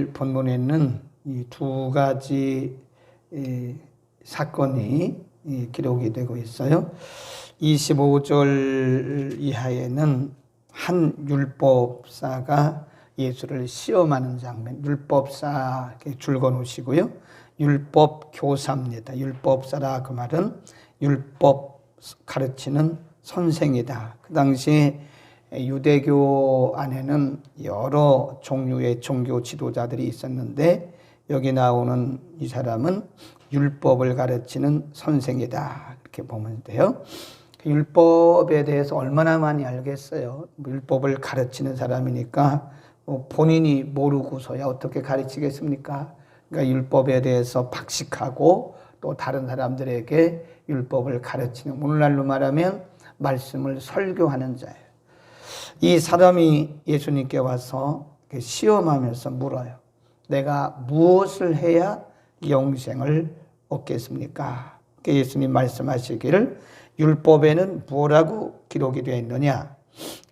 본문에는 이 두 가지 사건이 기록이 되고 있어요. 25절 이하에는 한 율법사가 예수를 시험하는 장면, 율법사 줄거 놓으시고요. 율법 교사입니다. 율법사라 그 말은 율법 가르치는 선생이다. 그 당시에 유대교 안에는 여러 종류의 종교 지도자들이 있었는데 여기 나오는 이 사람은 율법을 가르치는 선생이다. 이렇게 보면 돼요. 율법에 대해서 얼마나 많이 알겠어요. 율법을 가르치는 사람이니까 본인이 모르고서야 어떻게 가르치겠습니까? 그러니까 율법에 대해서 박식하고 또 다른 사람들에게 율법을 가르치는, 오늘날로 말하면 말씀을 설교하는 자예요. 이 사람이 예수님께 와서 시험하면서 물어요. 내가 무엇을 해야 영생을 얻겠습니까? 예수님 말씀하시기를 율법에는 뭐라고 기록이 되어 있느냐?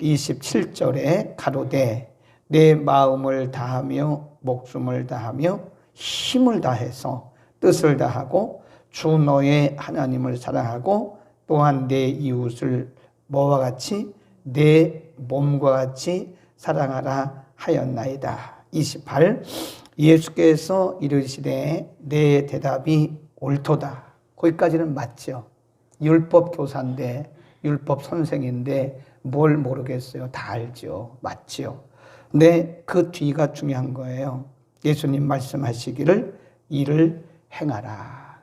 27절에 가로되 내 마음을 다하며 목숨을 다하며 힘을 다해서 뜻을 다하고 주 너의 하나님을 사랑하고 또한 내 이웃을 뭐와 같이 내 몸과 같이 사랑하라 하였나이다. 28 예수께서 이르시되 내 대답이 옳도다. 거기까지는 맞죠. 율법 교사인데 율법 선생인데 뭘 모르겠어요. 다 알죠. 맞죠. 근데 그 뒤가 중요한 거예요. 예수님 말씀하시기를 이를 행하라.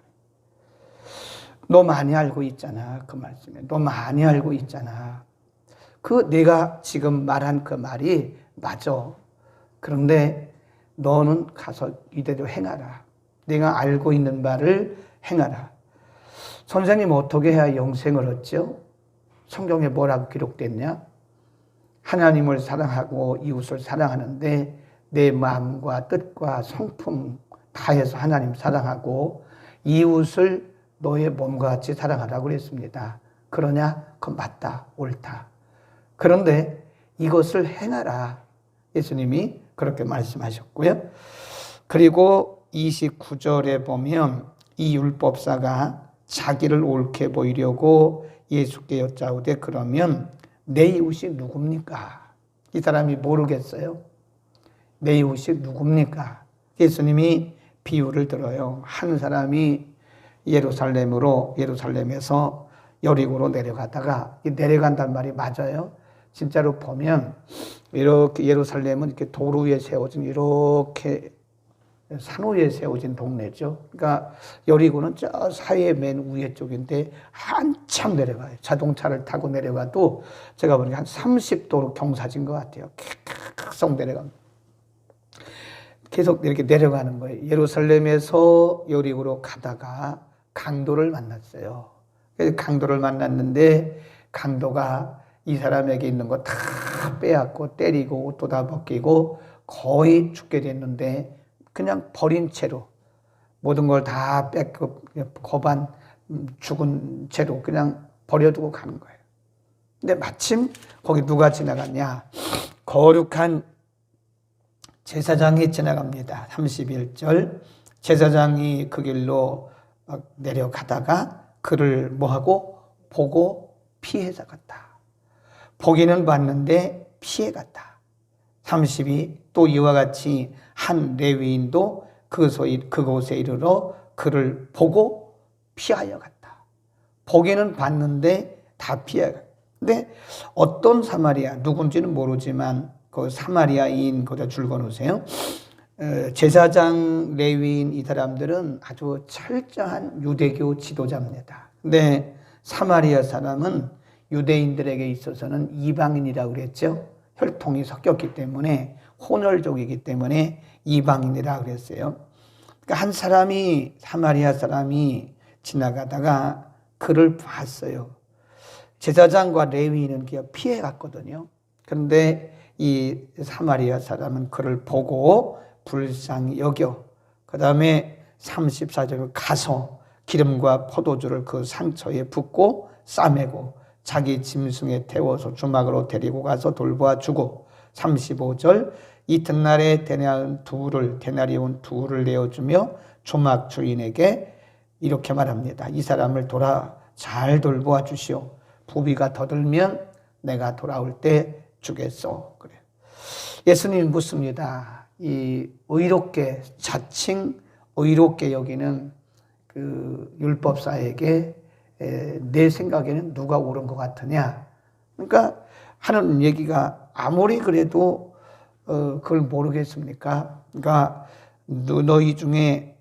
너 많이 알고 있잖아. 그 말씀에 너 많이 알고 있잖아. 그 내가 지금 말한 그 말이 맞아. 그런데 너는 가서 이대로 행하라. 내가 알고 있는 바를 행하라. 선생님 어떻게 해야 영생을 얻죠? 성경에 뭐라고 기록됐냐? 하나님을 사랑하고 이웃을 사랑하는데 내 마음과 뜻과 성품 다해서 하나님 사랑하고 이웃을 너의 몸과 같이 사랑하라고 그랬습니다. 그러냐? 그건 맞다. 옳다. 그런데 이것을 행하라. 예수님이 그렇게 말씀하셨고요. 그리고 29절에 보면 이 율법사가 자기를 옳게 보이려고 예수께 여짜오되 그러면 내 이웃이 누굽니까? 이 사람이 모르겠어요. 내 이웃이 누굽니까? 예수님이 비유를 들어요. 한 사람이 예루살렘에서 여리고로 내려가다가 내려간단 말이 맞아요. 진짜로 보면 이렇게 예루살렘은 이렇게 도로 위에 세워진 이렇게 산 위에 세워진 동네죠. 그러니까 여리고는 저 사이의 맨 위에 쪽인데 한참 내려가요. 자동차를 타고 내려가도 제가 보니까 한 30도로 경사진 것 같아요. 계속 내려갑니다. 계속 이렇게 내려가는 거예요. 예루살렘에서 여리고로 가다가 강도를 만났어요. 강도를 만났는데 강도가 이 사람에게 있는 거 다 빼앗고 때리고 옷도 다 벗기고 거의 죽게 됐는데 그냥 버린 채로 모든 걸 다 뺏고 거반 죽은 채로 그냥 버려두고 가는 거예요. 근데 마침 거기 누가 지나갔냐? 거룩한 제사장이 지나갑니다. 31절 제사장이 그 길로 내려가다가 그를 뭐하고 보고 피해자 같다. 보기는 봤는데 피해갔다. 32 또 이와 같이 한 레위인도 그곳에 이르러 그를 보고 피하여 갔다. 보기는 봤는데 다 피해갔다. 근데 어떤 사마리아 누군지는 모르지만 그 사마리아인 거기다 줄거 놓으세요. 제사장 레위인 이 사람들은 아주 철저한 유대교 지도자입니다. 근데 사마리아 사람은 유대인들에게 있어서는 이방인이라고 그랬죠. 혈통이 섞였기 때문에 혼혈족이기 때문에 이방인이라고 그랬어요. 그러니까 한 사람이 사마리아 사람이 지나가다가 그를 봤어요. 제사장과 레위인은 그냥 피해 갔거든요. 그런데 이 사마리아 사람은 그를 보고 불쌍히 여겨 그 다음에 34절을 가서 기름과 포도주를 그 상처에 붓고 싸매고 자기 짐승에 태워서 주막으로 데리고 가서 돌보아 주고 35절 이튿날에 데나리온 둘을 내어주며 조막 주인에게 이렇게 말합니다. 이 사람을 잘 돌보아 주시오. 부비가 더 들면 내가 돌아올 때 주겠소. 그래. 예수님이 묻습니다. 이 의롭게 자칭 의롭게 여기는 그 율법사에게 내 생각에는 누가 옳은 것 같으냐. 그러니까 하는 얘기가 아무리 그래도 그걸 모르겠습니까? 그러니까 너희 중에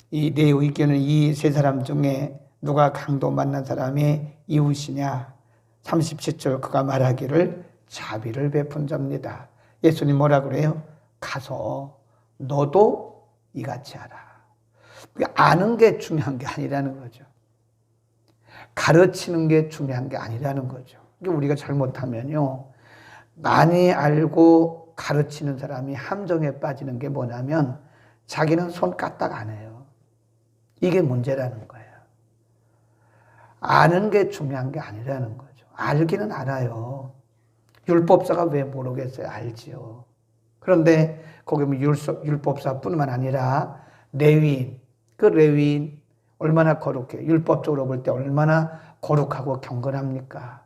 내 의견은 이 세 사람 중에 누가 강도 만난 사람의 이웃이냐? 37절 그가 말하기를 자비를 베푼 자입니다. 예수님 뭐라 그래요? 가서 너도 이같이 하라. 아는 게 중요한 게 아니라는 거죠. 가르치는 게 중요한 게 아니라는 거죠. 우리가 잘못하면요, 많이 알고 가르치는 사람이 함정에 빠지는 게 뭐냐면 자기는 손 까딱 안 해요. 이게 문제라는 거예요. 아는 게 중요한 게 아니라는 거죠. 알기는 알아요. 율법사가 왜 모르겠어요? 알지요. 그런데 거기 율법사뿐만 아니라 레위인, 그 레위인 얼마나 거룩해요. 율법적으로 볼 때 얼마나 거룩하고 경건합니까?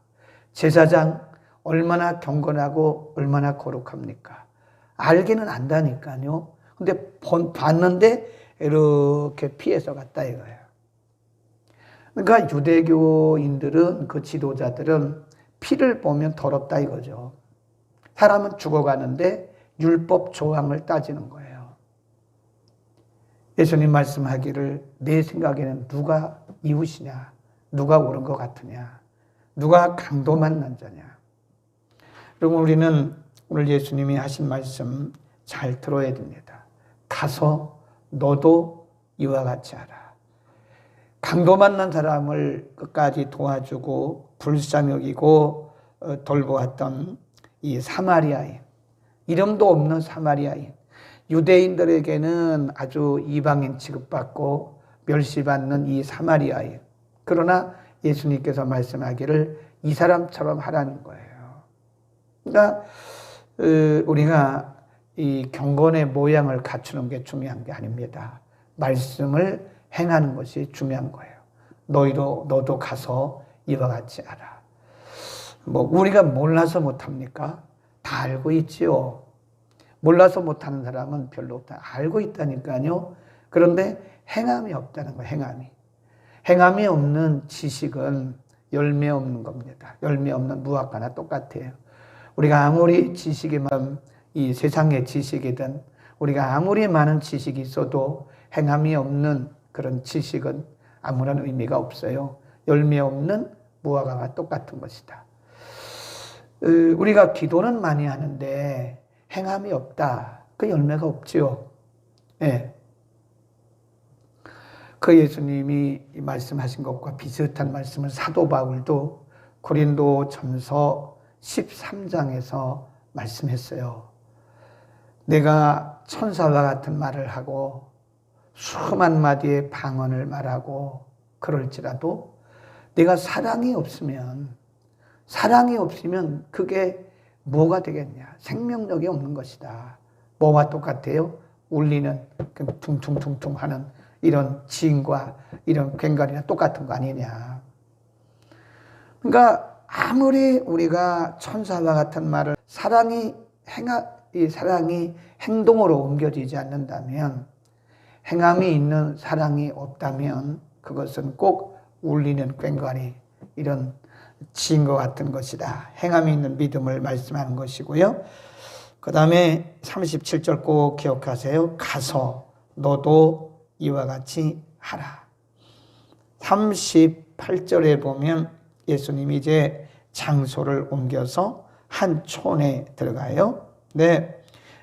제사장 얼마나 경건하고 얼마나 거룩합니까? 알기는 안다니까요. 근데 봤는데 이렇게 피해서 갔다 이거예요. 그러니까 유대교인들은, 그 지도자들은 피를 보면 더럽다 이거죠. 사람은 죽어가는데 율법 조항을 따지는 거예요. 예수님 말씀하기를 내 생각에는 누가 이웃이냐, 누가 옳은 것 같으냐, 누가 강도 만난 자냐. 여러분, 우리는 오늘 예수님이 하신 말씀 잘 들어야 됩니다. 가서 너도 이와 같이 하라. 강도 만난 사람을 끝까지 도와주고 불쌍히 여기고 돌보았던 이 사마리아인, 이름도 없는 사마리아인, 유대인들에게는 아주 이방인 취급받고 멸시받는 이 사마리아인, 그러나 예수님께서 말씀하기를 이 사람처럼 하라는 거예요. 그러니까 우리가 이 경건의 모양을 갖추는 게 중요한 게 아닙니다. 말씀을 행하는 것이 중요한 거예요. 너도 가서 이와 같이 하라. 뭐 우리가 몰라서 못합니까? 다 알고 있지요. 몰라서 못하는 사람은 별로 없다. 알고 있다니까요. 그런데 행함이 없다는 거예요. 행함이 없는 지식은 열매 없는 겁니다. 열매 없는 무화과나 똑같아요. 우리가 아무리 지식이 많은 이 세상의 지식이든 우리가 아무리 많은 지식이 있어도 행함이 없는 그런 지식은 아무런 의미가 없어요. 열매 없는 무화과가 똑같은 것이다. 우리가 기도는 많이 하는데 행함이 없다. 그 열매가 없지요. 네. 그 예수님이 말씀하신 것과 비슷한 말씀을 사도 바울도 고린도전서 13장에서 말씀했어요. 내가 천사와 같은 말을 하고 수만 마디의 방언을 말하고 그럴지라도 내가 사랑이 없으면 그게 뭐가 되겠냐? 생명력이 없는 것이다. 뭐와 똑같아요? 울리는 퉁퉁퉁퉁 하는 이런 지인과 이런 괭과리나 똑같은 거 아니냐. 그러니까 아무리 우리가 천사와 같은 말을 이 사랑이 행동으로 옮겨지지 않는다면, 행함이 있는 사랑이 없다면 그것은 꼭 울리는 괭과리, 이런 지인과 같은 것이다. 행함이 있는 믿음을 말씀하는 것이고요. 그 다음에 37절 꼭 기억하세요. 가서 너도 이와 같이 하라. 38절에 보면 예수님이 이제 장소를 옮겨서 한 촌에 들어가요. 네,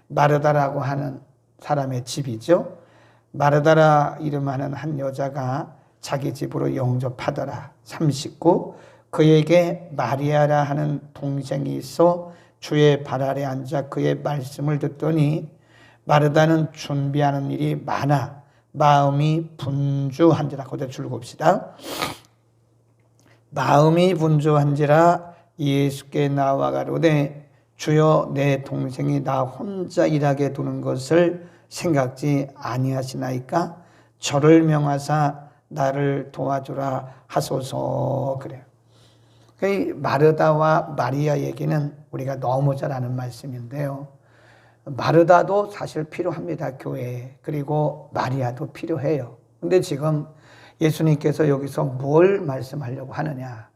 마르다라고 하는 사람의 집이죠. 마르다라 이름하는 한 여자가 자기 집으로 영접하더라. 39, 그에게 마리아라 하는 동생이 있어 주의 발 아래 앉아 그의 말씀을 듣더니 마르다는 준비하는 일이 많아 마음이 분주한지라. 그대로 줄봅시다. 마음이 분주한지라 예수께 나와 가로되 주여 내 동생이 나 혼자 일하게 두는 것을 생각지 아니하시나이까 저를 명하사 나를 도와주라 하소서. 그래요. 마르다와 마리아 얘기는 우리가 너무 잘 아는 말씀인데요. 마르다도 사실 필요합니다, 교회에. 그리고 마리아도 필요해요. 근데 지금 예수님께서 여기서 뭘 말씀하려고 하느냐.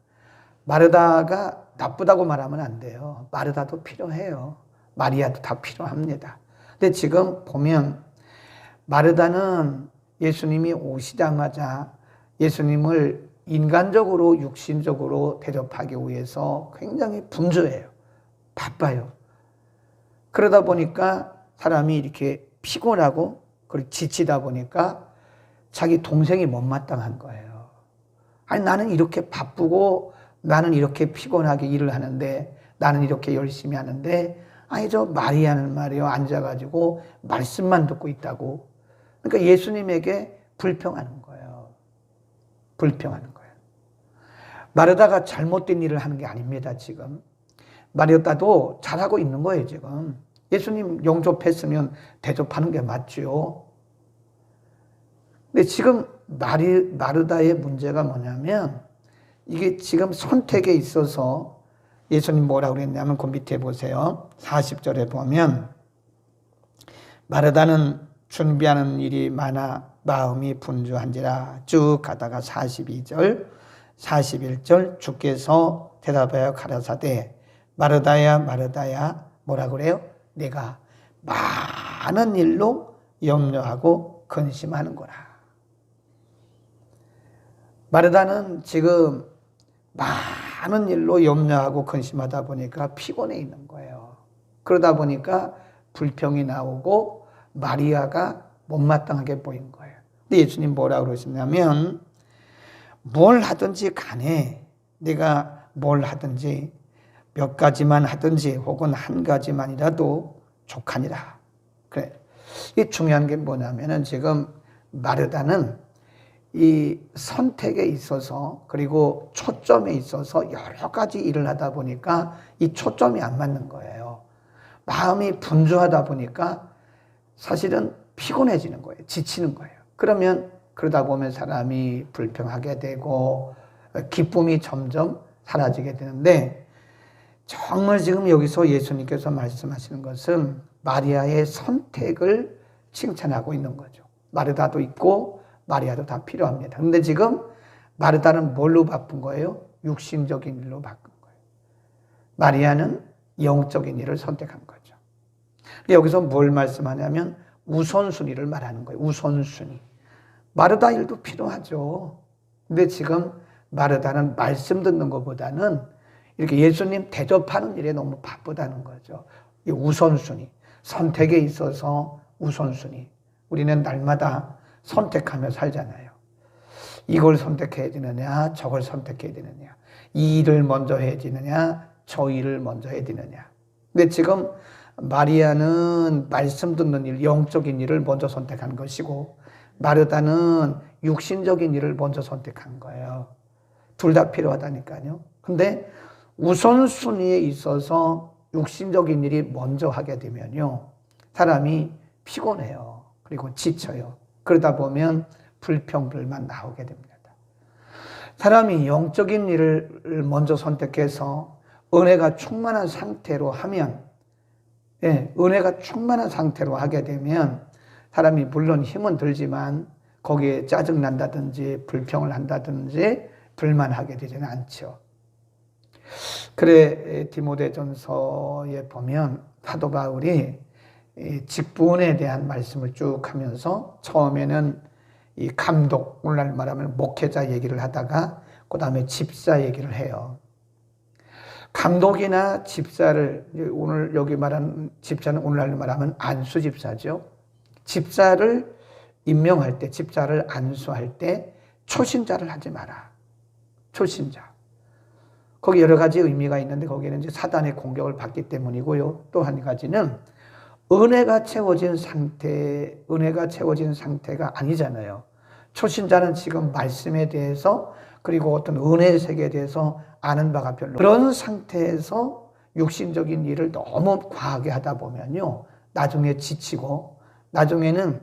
마르다가 나쁘다고 말하면 안 돼요. 마르다도 필요해요. 마리아도 다 필요합니다. 근데 지금 보면 마르다는 예수님이 오시자마자 예수님을 인간적으로 육신적으로 대접하기 위해서 굉장히 분주해요. 바빠요. 그러다 보니까 사람이 이렇게 피곤하고 그리고 지치다 보니까 자기 동생이 못마땅한 거예요. 아니 나는 이렇게 바쁘고 나는 이렇게 피곤하게 일을 하는데 나는 이렇게 열심히 하는데 아니 저 마리아는 말이요 앉아가지고 말씀만 듣고 있다고. 그러니까 예수님에게 불평하는 거예요. 불평하는 거예요. 마르다가 잘못된 일을 하는 게 아닙니다. 지금 마르다도 잘하고 있는 거예요. 지금 예수님 영접했으면 대접하는 게 맞죠. 근데 지금 마르다의 문제가 뭐냐면 이게 지금 선택에 있어서 예수님 뭐라고 그랬냐면 그 밑에 보세요. 40절에 보면 마르다는 준비하는 일이 많아 마음이 분주한지라 쭉 가다가 42절 41절 주께서 대답하여 가라사대 마르다야 마르다야 뭐라 그래요? 내가 많은 일로 염려하고 근심하는 거라. 마르다는 지금 많은 일로 염려하고 근심하다 보니까 피곤해 있는 거예요. 그러다 보니까 불평이 나오고 마리아가 못마땅하게 보인 거예요. 근데 예수님 뭐라고 그러시냐면 뭘 하든지 간에 내가 뭘 하든지 몇 가지만 하든지 혹은 한 가지만이라도 족하니라. 그래. 이 중요한 게 뭐냐면은 지금 마르다는 이 선택에 있어서 그리고 초점에 있어서 여러 가지 일을 하다 보니까 이 초점이 안 맞는 거예요. 마음이 분주하다 보니까 사실은 피곤해지는 거예요. 지치는 거예요. 그러다 보면 사람이 불평하게 되고 기쁨이 점점 사라지게 되는데 정말 지금 여기서 예수님께서 말씀하시는 것은 마리아의 선택을 칭찬하고 있는 거죠. 마르다도 있고 마리아도 다 필요합니다. 근데 지금 마르다는 뭘로 바쁜 거예요? 육신적인 일로 바꾼 거예요. 마리아는 영적인 일을 선택한 거죠. 근데 여기서 뭘 말씀하냐면 우선순위를 말하는 거예요. 우선순위. 마르다 일도 필요하죠. 근데 지금 마르다는 말씀 듣는 것보다는 이렇게 예수님 대접하는 일에 너무 바쁘다는 거죠. 이 우선순위. 선택에 있어서 우선순위. 우리는 날마다 선택하며 살잖아요. 이걸 선택해야 되느냐, 저걸 선택해야 되느냐, 이 일을 먼저 해야 되느냐, 저 일을 먼저 해야 되느냐. 근데 지금 마리아는 말씀 듣는 일, 영적인 일을 먼저 선택한 것이고 마르다는 육신적인 일을 먼저 선택한 거예요. 둘 다 필요하다니까요. 근데 우선순위에 있어서 육신적인 일이 먼저 하게 되면요, 사람이 피곤해요. 그리고 지쳐요. 그러다 보면 불평불만 나오게 됩니다. 사람이 영적인 일을 먼저 선택해서 은혜가 충만한 상태로 하면, 은혜가 충만한 상태로 하게 되면 사람이 물론 힘은 들지만 거기에 짜증난다든지 불평을 한다든지 불만하게 되지는 않죠. 그래 디모데전서에 보면 사도 바울이 직분에 대한 말씀을 쭉 하면서 처음에는 이 감독, 오늘날 말하면 목회자 얘기를 하다가 그 다음에 집사 얘기를 해요. 감독이나 집사를, 오늘 여기 말하는 집사는 오늘날 말하면 안수 집사죠. 집사를 임명할 때, 집사를 안수할 때 초신자를 하지 마라. 초신자. 거기 여러 가지 의미가 있는데 거기에는 이제 사단의 공격을 받기 때문이고요. 또 한 가지는 은혜가 채워진 상태가 아니잖아요. 초신자는 지금 말씀에 대해서 그리고 어떤 은혜의 세계에 대해서 아는 바가 별로 그런 상태에서 육신적인 일을 너무 과하게 하다 보면요, 나중에 지치고, 나중에는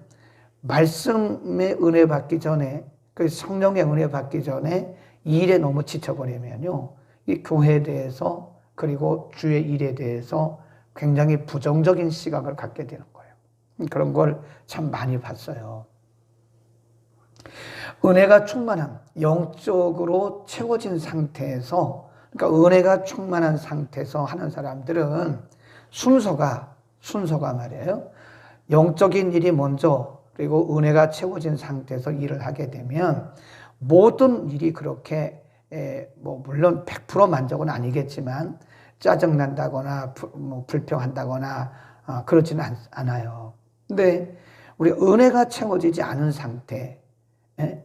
말씀의 은혜 받기 전에, 그 성령의 은혜 받기 전에 일에 너무 지쳐버리면요, 이 교회에 대해서 그리고 주의 일에 대해서 굉장히 부정적인 시각을 갖게 되는 거예요. 그런 걸 참 많이 봤어요. 은혜가 충만한, 영적으로 채워진 상태에서, 그러니까 은혜가 충만한 상태에서 하는 사람들은 순서가 말이에요. 영적인 일이 먼저, 그리고 은혜가 채워진 상태에서 일을 하게 되면 모든 일이 그렇게 물론 100% 만족은 아니겠지만 짜증난다거나 불평한다거나 그렇지는 않아요. 근데 우리 은혜가 채워지지 않은 상태,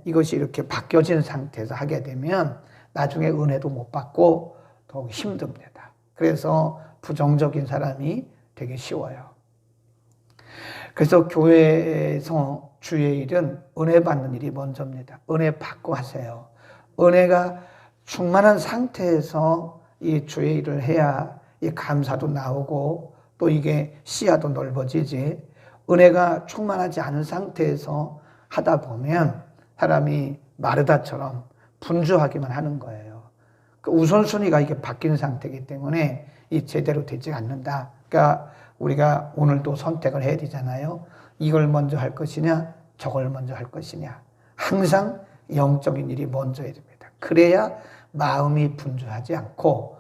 이것이 이렇게 바뀌어진 상태에서 하게 되면 나중에 은혜도 못 받고 더욱 힘듭니다. 그래서 부정적인 사람이 되게 쉬워요. 그래서 교회에서 주의 일은 은혜 받는 일이 먼저입니다. 은혜 받고 하세요. 은혜가 충만한 상태에서 이 주의 일을 해야 이 감사도 나오고 또 이게 시야도 넓어지지, 은혜가 충만하지 않은 상태에서 하다 보면 사람이 마르다처럼 분주하기만 하는 거예요. 그 우선순위가 이게 바뀐 상태이기 때문에 이 제대로 되지 않는다. 그러니까 우리가 오늘도 선택을 해야 되잖아요. 이걸 먼저 할 것이냐, 저걸 먼저 할 것이냐. 항상 영적인 일이 먼저야 됩니다. 그래야 마음이 분주하지 않고,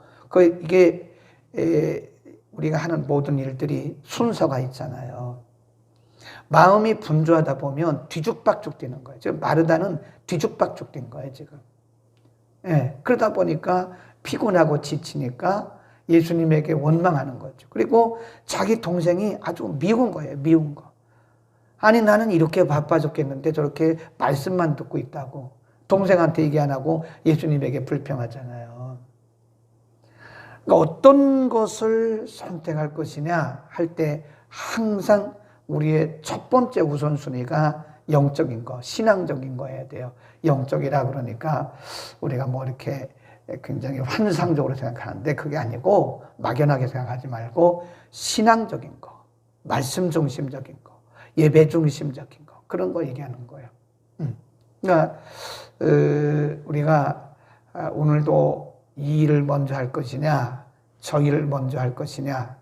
이게 우리가 하는 모든 일들이 순서가 있잖아요. 마음이 분주하다 보면 뒤죽박죽 되는 거예요. 지금 마르다는 뒤죽박죽 된 거예요, 지금. 그러다 보니까 피곤하고 지치니까 예수님에게 원망하는 거죠. 그리고 자기 동생이 아주 미운 거예요, 미운 거. 아니, 나는 이렇게 바빠 죽겠는데 저렇게 말씀만 듣고 있다고. 동생한테 얘기 안 하고 예수님에게 불평하잖아요. 그러니까 어떤 것을 선택할 것이냐 할 때 항상 우리의 첫 번째 우선순위가 영적인 거, 신앙적인 거여야 돼요. 영적이라 그러니까 우리가 뭐 이렇게 굉장히 환상적으로 생각하는데 그게 아니고, 막연하게 생각하지 말고 신앙적인 거, 말씀 중심적인 거, 예배 중심적인 거, 그런 거 얘기하는 거예요. 그러니까 우리가 오늘도 이 일을 먼저 할 것이냐, 저 일을 먼저 할 것이냐,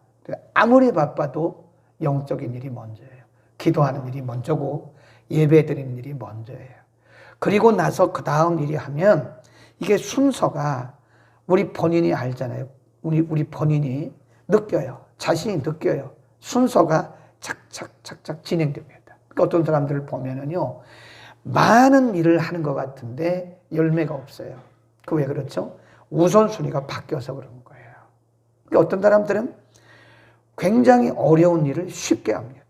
아무리 바빠도 영적인 일이 먼저예요. 기도하는 일이 먼저고 예배 드리는 일이 먼저예요. 그리고 나서 그 다음 일이 하면 이게 순서가 우리 본인이 알잖아요. 우리 본인이 느껴요. 자신이 느껴요. 순서가 착착착착 진행됩니다. 그러니까 어떤 사람들을 보면은요, 많은 일을 하는 것 같은데 열매가 없어요. 그 왜 그렇죠? 우선순위가 바뀌어서 그런 거예요. 그러니까 어떤 사람들은 굉장히 어려운 일을 쉽게 합니다.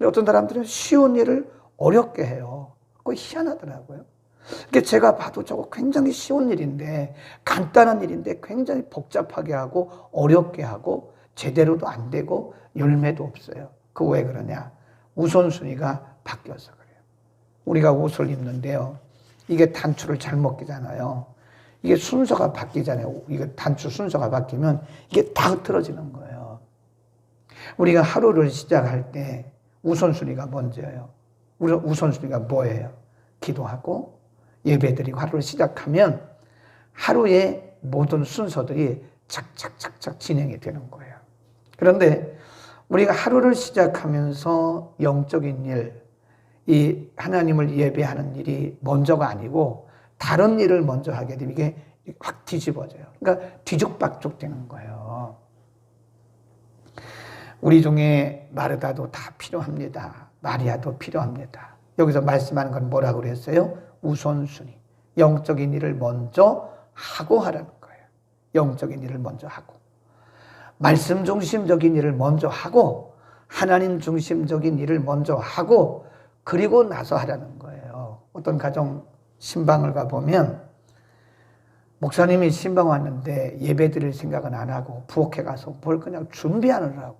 어떤 사람들은 쉬운 일을 어렵게 해요. 그거 희한하더라고요. 그러니까 제가 봐도 저거 굉장히 쉬운 일인데, 간단한 일인데 굉장히 복잡하게 하고 어렵게 하고 제대로도 안 되고 열매도 없어요. 그거 왜 그러냐? 우선순위가 바뀌어서 그래요. 우리가 옷을 입는데요, 이게 단추를 잘못 끼잖아요. 이게 순서가 바뀌잖아요. 이게 단추 순서가 바뀌면 이게 다 흐트러지는 거예요. 우리가 하루를 시작할 때 우선순위가 먼저예요. 우선순위가 뭐예요? 기도하고 예배드리고 하루를 시작하면 하루의 모든 순서들이 착착착착 진행이 되는 거예요. 그런데 우리가 하루를 시작하면서 영적인 일, 이 하나님을 예배하는 일이 먼저가 아니고 다른 일을 먼저 하게 되면 이게 확 뒤집어져요. 그러니까 뒤죽박죽 되는 거예요. 우리 중에 마르다도 다 필요합니다. 마리아도 필요합니다. 여기서 말씀하는 건 뭐라고 그랬어요? 우선순위. 영적인 일을 먼저 하고 하라는 거예요. 영적인 일을 먼저 하고. 말씀 중심적인 일을 먼저 하고, 하나님 중심적인 일을 먼저 하고, 그리고 나서 하라는 거예요. 어떤 가정 신방을 가보면 목사님이 신방 왔는데 예배 드릴 생각은 안 하고 부엌에 가서 뭘 그냥 준비하느라고.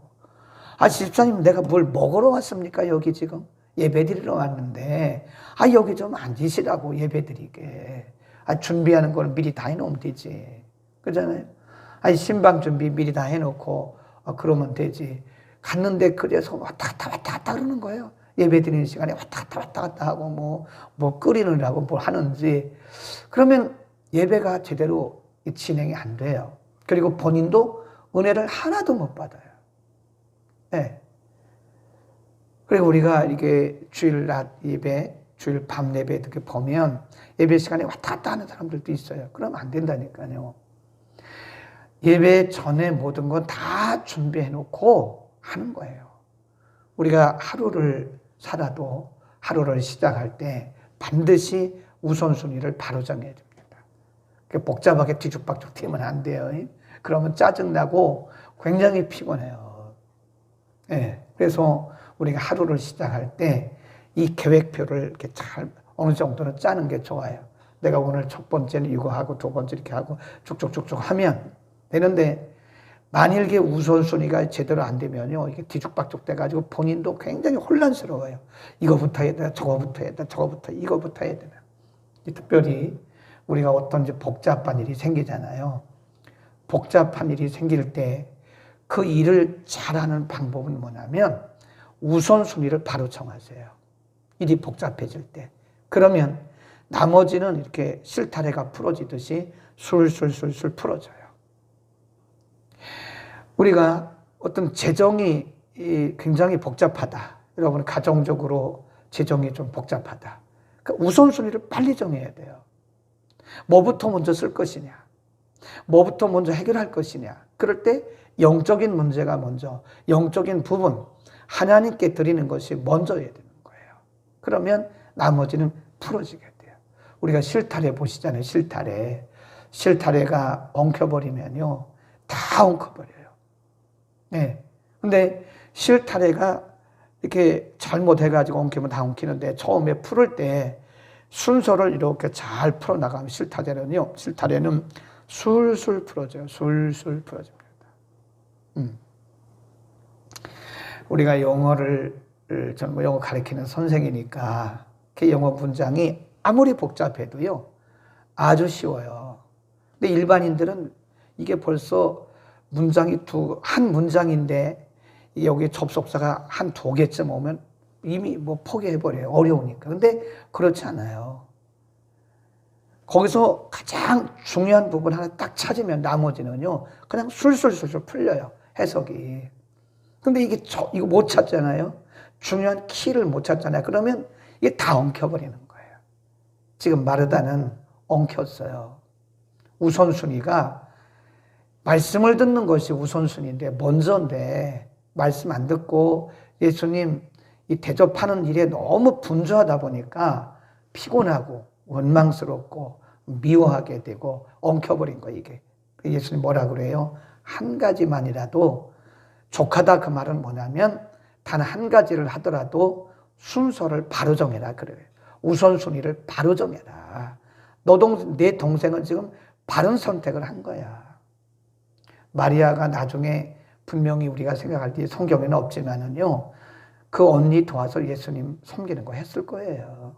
아, 집사님, 내가 뭘 먹으러 왔습니까? 여기 지금 예배 드리러 왔는데, 여기 좀 앉으시라고 예배 드리게. 준비하는 걸 미리 다 해놓으면 되지. 그러잖아요. 아니 신방 준비 미리 다 해놓고 그러면 되지. 갔는데 그래서 왔다 갔다 그러는 거예요. 예배 드리는 시간에 왔다 갔다 하고 뭐 끓이느라고 뭘 하는지. 그러면 예배가 제대로 진행이 안 돼요. 그리고 본인도 은혜를 하나도 못 받아요. 네. 그리고 우리가 이게 주일 낮 예배, 주일 밤 예배 이렇게 보면 예배 시간에 왔다 갔다 하는 사람들도 있어요. 그러면 안 된다니까요. 예배 전에 모든 건 다 준비해 놓고 하는 거예요. 우리가 하루를 살아도 하루를 시작할 때 반드시 우선순위를 바로 정해야 됩니다. 복잡하게 뒤죽박죽 튀면 안 돼요. 그러면 짜증나고 굉장히 피곤해요. 네. 그래서 우리가 하루를 시작할 때 이 계획표를 이렇게 잘 어느 정도는 짜는 게 좋아요. 내가 오늘 첫 번째는 이거 하고 두 번째 이렇게 하고 쭉쭉쭉쭉 하면 되는데 만일에 우선순위가 제대로 안 되면요. 이게 뒤죽박죽 돼가지고 본인도 굉장히 혼란스러워요. 이거부터 해야 되나 저거부터 해야 되나 저거부터 이거부터 해야 되나. 특별히 우리가 어떤 이제 복잡한 일이 생기잖아요. 복잡한 일이 생길 때 그 일을 잘하는 방법은 뭐냐면 우선순위를 바로 정하세요. 일이 복잡해질 때. 그러면 나머지는 이렇게 실타래가 풀어지듯이 술술술술 풀어져요. 우리가 어떤 재정이 굉장히 복잡하다. 여러분 가정적으로 재정이 좀 복잡하다. 그러니까 우선순위를 빨리 정해야 돼요. 뭐부터 먼저 쓸 것이냐. 뭐부터 먼저 해결할 것이냐. 그럴 때 영적인 문제가 먼저, 영적인 부분, 하나님께 드리는 것이 먼저여야 되는 거예요. 그러면 나머지는 풀어지게 돼요. 우리가 실타래 보시잖아요. 실타래가 엉켜버리면요. 다 엉켜버려요. 네. 근데 실타래가 이렇게 잘못해가지고 엉키면 다 엉키는데 처음에 풀을 때 순서를 이렇게 잘 풀어나가면 실타래는 술술 풀어져요. 술술 풀어집니다. 우리가 저는 영어 가르치는 선생이니까 그 영어 문장이 아무리 복잡해도요, 아주 쉬워요. 근데 일반인들은 이게 벌써 문장이 한 문장인데 여기 접속사가 한 두 개쯤 오면 이미 포기해버려요. 어려우니까. 근데 그렇지 않아요. 거기서 가장 중요한 부분 하나 딱 찾으면 나머지는요, 그냥 술술술술 풀려요. 해석이. 근데 이거 못 찾잖아요. 중요한 키를 못 찾잖아요. 그러면 이게 다 엉켜버리는 거예요. 지금 마르다는 엉켰어요. 우선순위가 말씀을 듣는 것이 우선순위인데 먼저인데 말씀 안 듣고 예수님 이 대접하는 일에 너무 분주하다 보니까 피곤하고 원망스럽고 미워하게 되고 엉켜버린 거예요. 이게. 예수님 뭐라 그래요? 한 가지만이라도 족하다 그 말은 뭐냐면 단 한 가지를 하더라도 순서를 바로 정해라 그래요. 우선순위를 바로 정해라. 내 동생은 지금 바른 선택을 한 거야. 마리아가 나중에 분명히 우리가 생각할 때 성경에는 없지만은요, 그 언니 도와서 예수님 섬기는 거 했을 거예요.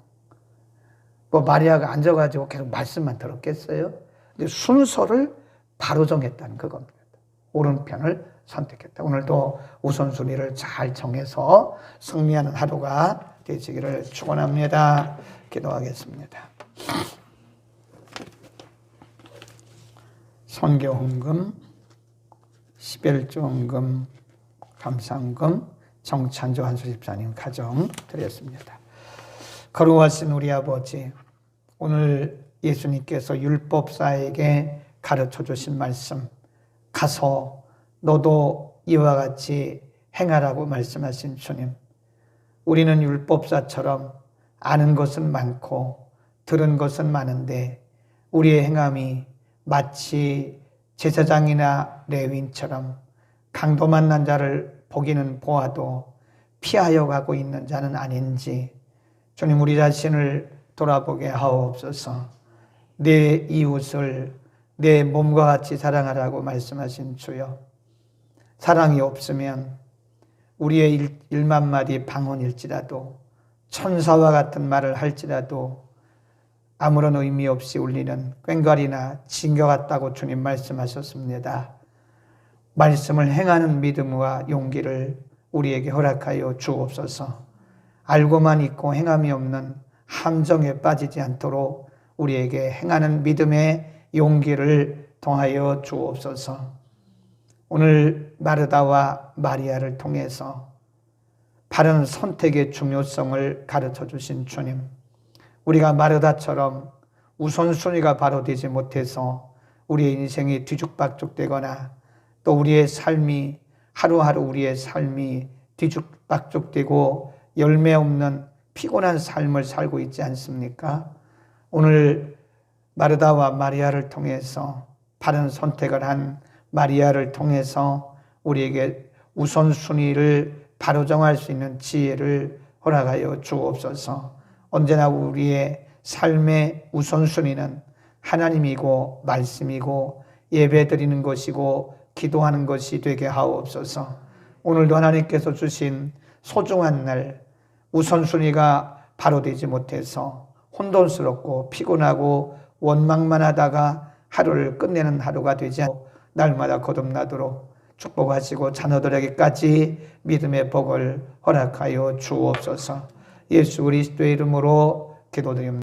마리아가 앉아가지고 계속 말씀만 들었겠어요? 근데 순서를 바로 정했다는 그겁니다. 오른편을 선택했다. 오늘도 우선순위를 잘 정해서 승리하는 하루가 되시기를 축원합니다. 기도하겠습니다. 선교헌금, 십일조헌금, 감사헌금, 정찬조 한수집사님 가정 드렸습니다. 거룩하신 우리 아버지, 오늘 예수님께서 율법사에게 가르쳐 주신 말씀, 가서 너도 이와 같이 행하라고 말씀하신 주님, 우리는 율법사처럼 아는 것은 많고 들은 것은 많은데 우리의 행함이 마치 제사장이나 레위인처럼 강도 만난 자를 보기는 보아도 피하여 가고 있는 자는 아닌지 주님, 우리 자신을 돌아보게 하옵소서. 내 이웃을 내 몸과 같이 사랑하라고 말씀하신 주여, 사랑이 없으면 우리의 1만 마디 방언일지라도 천사와 같은 말을 할지라도 아무런 의미 없이 울리는 꽹과리나 징겨 같다고 주님 말씀하셨습니다. 말씀을 행하는 믿음과 용기를 우리에게 허락하여 주옵소서. 알고만 있고 행함이 없는 함정에 빠지지 않도록 우리에게 행하는 믿음의 용기를 더하여 주옵소서. 오늘 마르다와 마리아를 통해서 바른 선택의 중요성을 가르쳐 주신 주님, 우리가 마르다처럼 우선순위가 바로 되지 못해서 우리의 인생이 뒤죽박죽되거나 또 우리의 삶이 하루하루 우리의 삶이 뒤죽박죽되고 열매 없는 피곤한 삶을 살고 있지 않습니까? 오늘 마르다와 마리아를 통해서 바른 선택을 한 마리아를 통해서 우리에게 우선순위를 바로 정할 수 있는 지혜를 허락하여 주옵소서. 언제나 우리의 삶의 우선순위는 하나님이고 말씀이고 예배드리는 것이고 기도하는 것이 되게 하옵소서. 오늘도 하나님께서 주신 소중한 날, 우선순위가 바로 되지 못해서 혼돈스럽고 피곤하고 원망만 하다가 하루를 끝내는 하루가 되지 않고 날마다 거듭나도록 축복하시고 자녀들에게까지 믿음의 복을 허락하여 주옵소서. 예수 그리스도의 이름으로 기도드립니다.